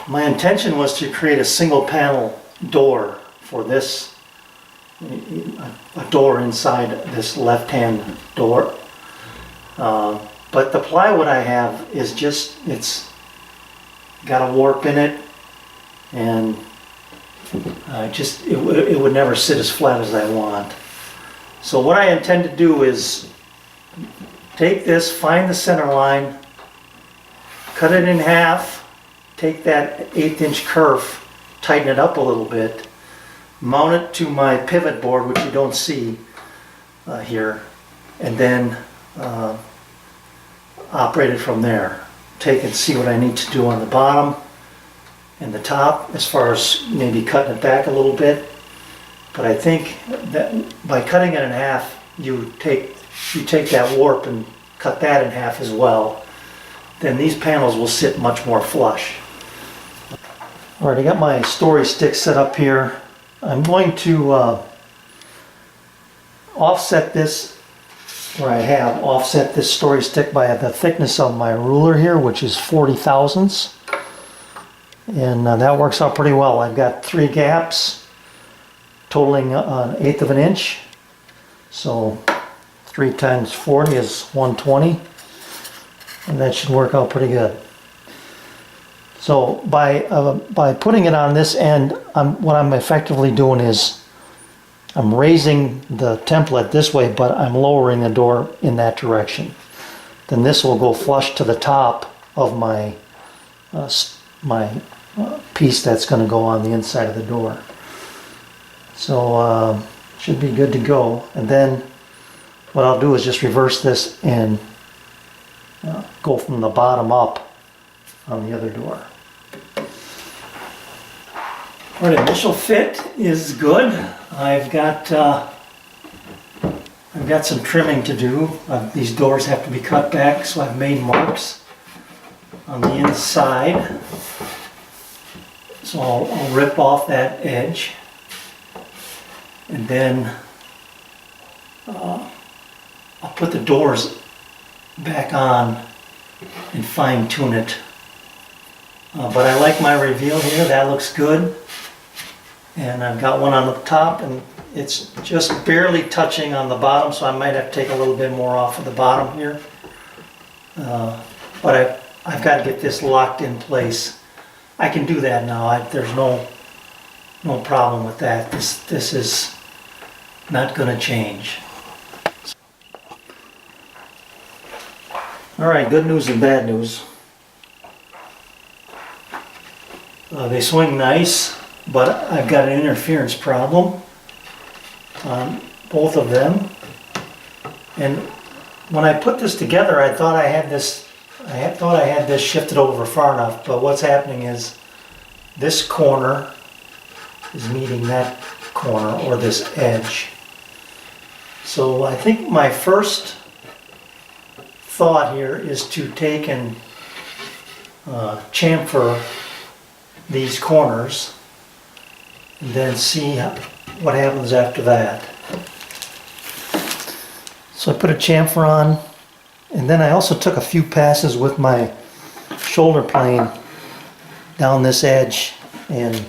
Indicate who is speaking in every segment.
Speaker 1: My intention was to create a single panel door for this, a door inside this left-hand door. But the plywood I have is just, it's got a warp in it, and it would never sit as flat as I want. So what I intend to do is take this, find the center line, cut it in half, take that 1/8 inch curve, tighten it up a little bit, mount it to my pivot board, which you don't see here, and then operate it from there. Take and see what I need to do on the bottom and the top as far as maybe cutting it back a little bit. But I think that by cutting it in half, you take that warp and cut that in half as well. Then these panels will sit much more flush. All right, I got my story stick set up here. I'm going to offset this, or I have offset this story stick by the thickness of my ruler here, which is 40 thousandths. And that works out pretty well. I've got 3 gaps totaling 1/8 of an inch. So 3 times 40 is 120. And that should work out pretty good. So by putting it on this end, what I'm effectively doing is I'm raising the template this way, but I'm lowering the door in that direction. Then this will go flush to the top of my piece that's going to go on the inside of the door. So should be good to go. And then what I'll do is just reverse this and go from the bottom up on the other door. All right, initial fit is good. I've got some trimming to do. These doors have to be cut back, so I've made marks on the inside. So I'll rip off that edge, and then I'll put the doors back on and fine tune it. But I like my reveal here. That looks good. And I've got one on the top, and it's just barely touching on the bottom, so I might have to take a little bit more off of the bottom here. But I've got to get this locked in place. I can do that now. There's no problem with that. This is not going to change. All right, good news and bad news. They swing nice, but I've got an interference problem on both of them. And when I put this together, I thought I had this shifted over far enough, but what's happening is this corner is meeting that corner, or this edge. So I think my first thought here is to take and chamfer these corners and then see what happens after that. So I put a chamfer on, and then I also took a few passes with my shoulder plane down this edge and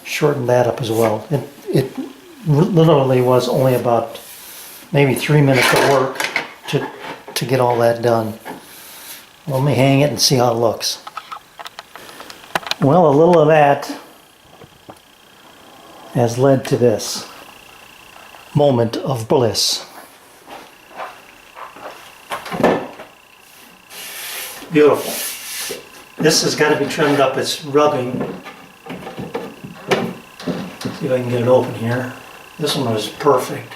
Speaker 1: shortened that up as well. It literally was only about maybe 3 minutes of work to get all that done. Let me hang it and see how it looks. Well, a little of that has led to this moment of bliss. Beautiful. This has got to be trimmed up. It's rubbing. See if I can get it open here. This one was perfect.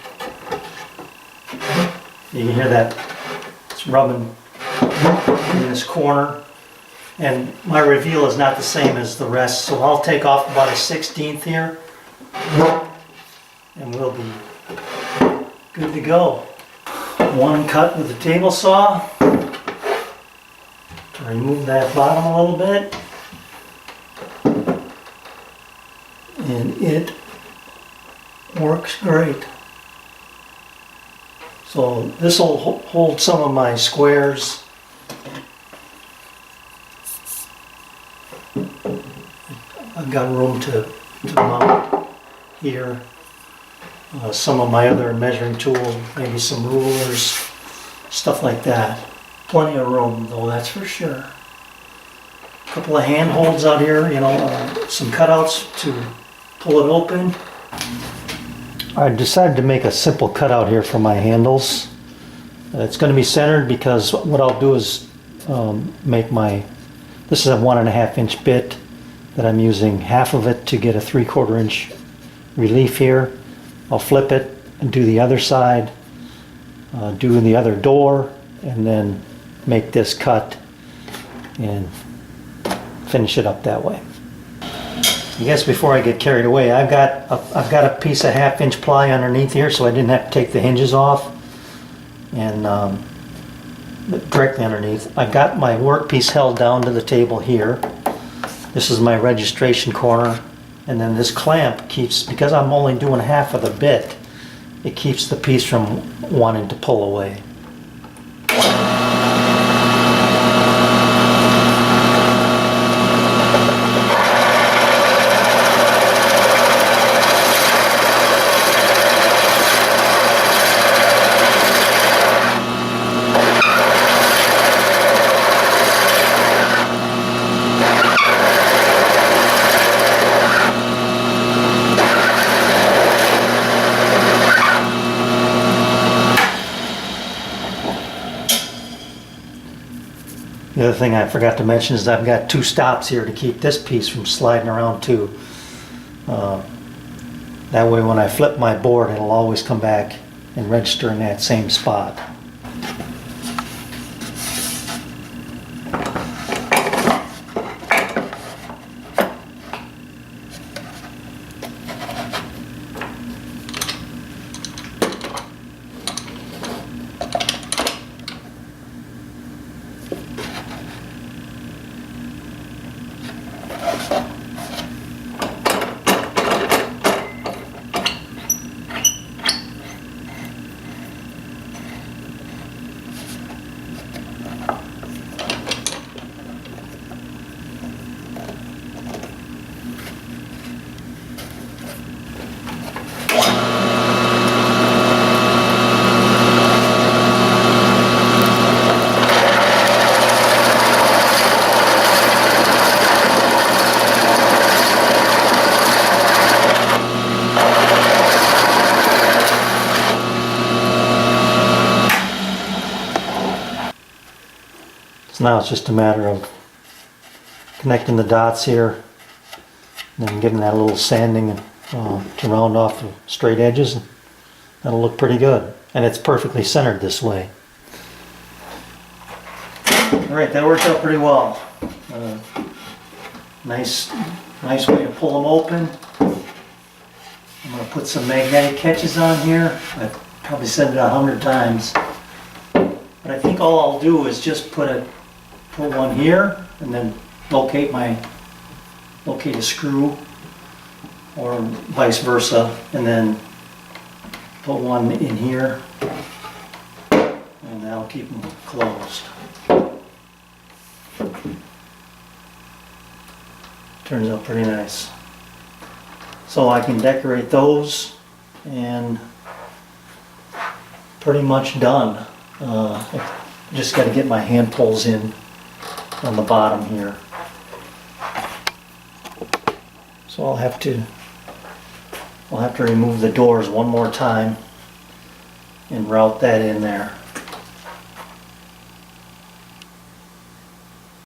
Speaker 1: You can hear that. It's rubbing in this corner. And my reveal is not the same as the rest, so I'll take off about a 1/16 here, and we'll be good to go. One cut with the table saw to remove that bottom a little bit, and it works great. So this will hold some of my squares. I've got room to mount here. Some of my other measuring tools, maybe some rulers, stuff like that. Plenty of room though, that's for sure. A couple of handholds out here, you know, some cutouts to pull it open. I decided to make a simple cutout here for my handles. It's going to be centered because what I'll do is make this is a 1.5 inch bit that I'm using half of it to get a 3/4 inch relief here. I'll flip it and do the other side, do the other door, and then make this cut and finish it up that way. I guess before I get carried away, I've got a piece of 1/2 inch ply underneath here, so I didn't have to take the hinges off, and directly underneath. I've got my workpiece held down to the table here. This is my registration corner, and then this clamp keeps, because I'm only doing half of the bit, it keeps the piece from wanting to pull away. The other thing I forgot to mention is I've got 2 stops here to keep this piece from sliding around too. That way when I flip my board, it'll always come back and register in that same spot. So now it's just a matter of connecting the dots here, and then getting that little sanding to round off the straight edges. That'll look pretty good, and it's perfectly centered this way. Alright, that worked out pretty well. Nice way to pull them open. I'm going to put some magnetic catches on here. I've probably said it 100 times. But I think all I'll do is just put one here and then locate a screw, or vice versa, and then put one in here, and that'll keep them closed. Turns out pretty nice. So I can decorate those, and pretty much done. Just got to get my hand pulls in on the bottom here. So I'll have to remove the doors one more time and route that in there.